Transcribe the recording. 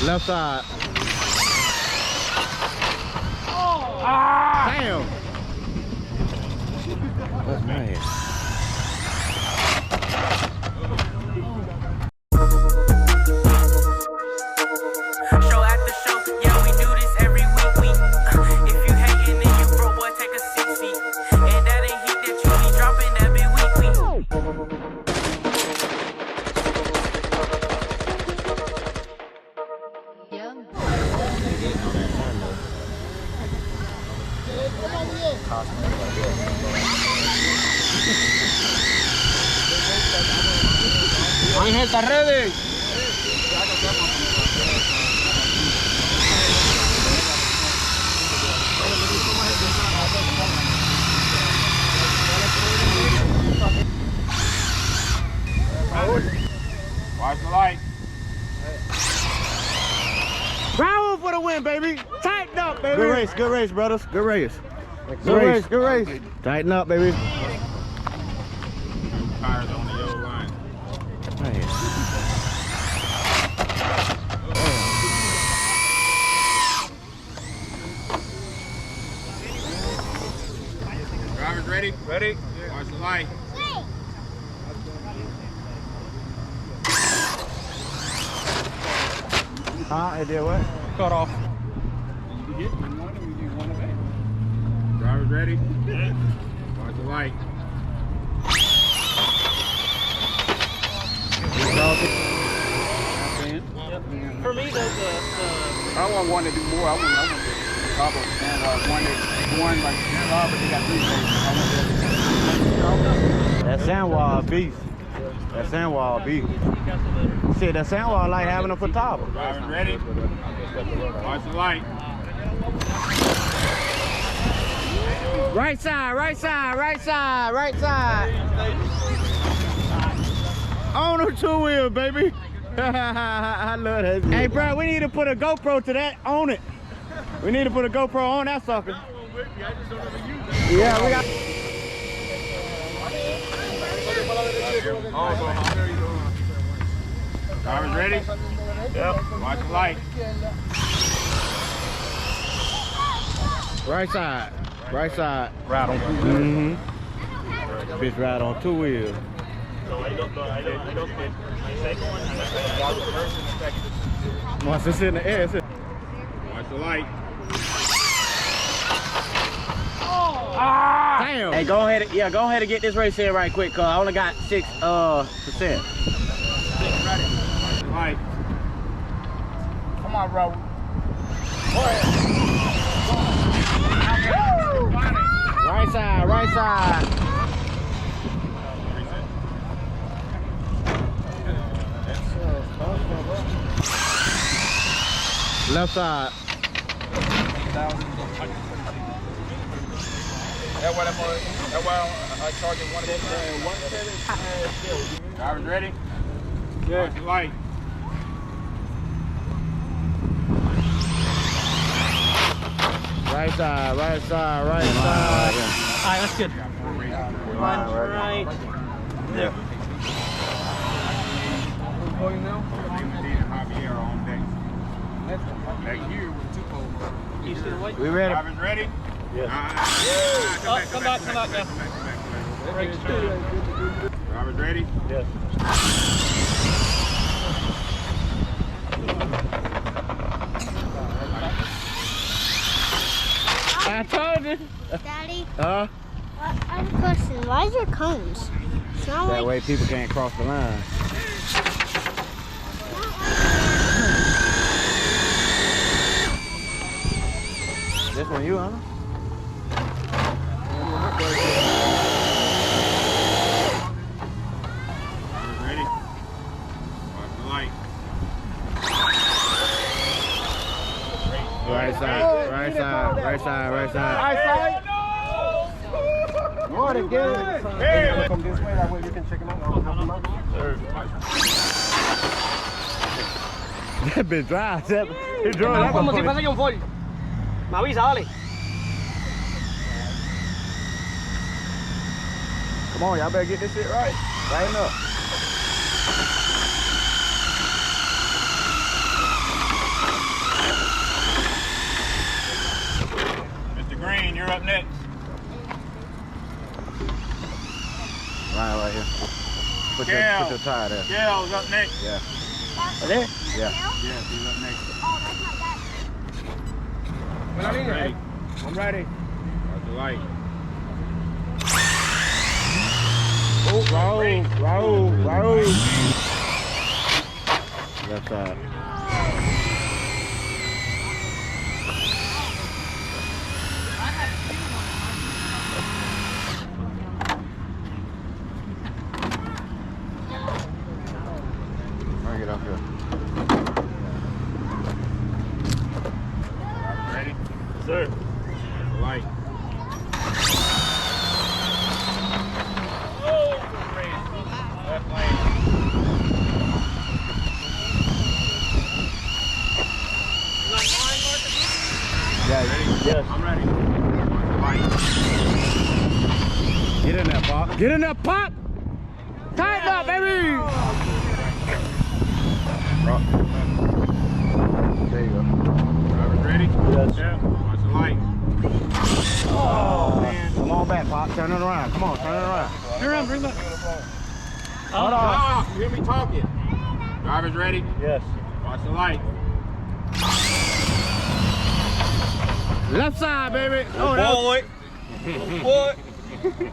Left side. Oh. Ah. Damn. That's nice. Show after show, yeah, we do this every week. If you hating, then you broke, boy, take a seat. And that ain't heat that you be dropping that big weekly. Ángel, ¿está ready? Watch the light. Bravo for the win, baby. Tighten up, baby. Good race, brothers. Good race. Good race. Tighten up, baby. Tires on the yellow line. Drivers ready? Ready. Watch the light. It did what? Cut off. You get one and we do one event. Drivers ready? Watch the light. For me, though, I want one to do more. I want to top of and one like car, but they got three places. That sandwall beast. That sandwall beast. Shit, that sandwall like having a photographer. Drivers ready? Watch the light. Right side, right side, right side, right side. On the two wheel, baby. I love that. Hey, bro, we need to put a GoPro to that on it. We need to put a GoPro on that sucker. Yeah, we got. Drivers ready? Yep. Watch the light. Right side. Right side. Right on. Mm-hmm. Bitch ride on two wheels. Once it's in the air, it's in. Watch the light. Damn. Hey, go ahead and get this race in right quick, cause I only got 6%. Ready. Watch the light. Come on, bro. Right side, right side. Left side. That's why I charge it 1 Drivers ready? Yeah. Watch the light. Right side, right side, right side. all right, that's good. Right there. Who's going now? Dean and Javier are on deck. Back here with 2 poles. We ready? Drivers ready? Yes. Come back now. Drivers ready? Yes. I told you. Daddy, I Huh? have a question. Why is there cones? It's not That like way people can't cross the line. This one you, huh? Ready? Watch the light. Right side, right side, right side, right side. Right side. More than good. Hey! Come this way, that way you can check them out. I'll help them out. That bitch dry. He drove that Como si motherfucker. fuese John Ford. Me avisa, dale. Come on, y'all better get this shit right. Tighten up. Gail. put your tire there. Gail's up next. Yeah. That's there? the Yeah. tail? Yeah, she's up next. Oh, that's not that. I'm ready. I'm ready. Watch the light. Oh, roll. Left side. Bring it up here. Ready? Sir. Watch the light. Left lane. Yeah, yes. I'm ready. Watch the light. Get in there, Pop. Get in there, Pop! Tighten up, baby! There you go. Driver's ready? Yes. Yeah. Watch the light. Oh, man. Come on back, Pop. Turn it around. Come on, turn it around. Turn around, bring that. Hold on. Oh, you hear me talking? Driver's ready? Yes. Watch the light. Left side, baby. Oh, that was... Boy.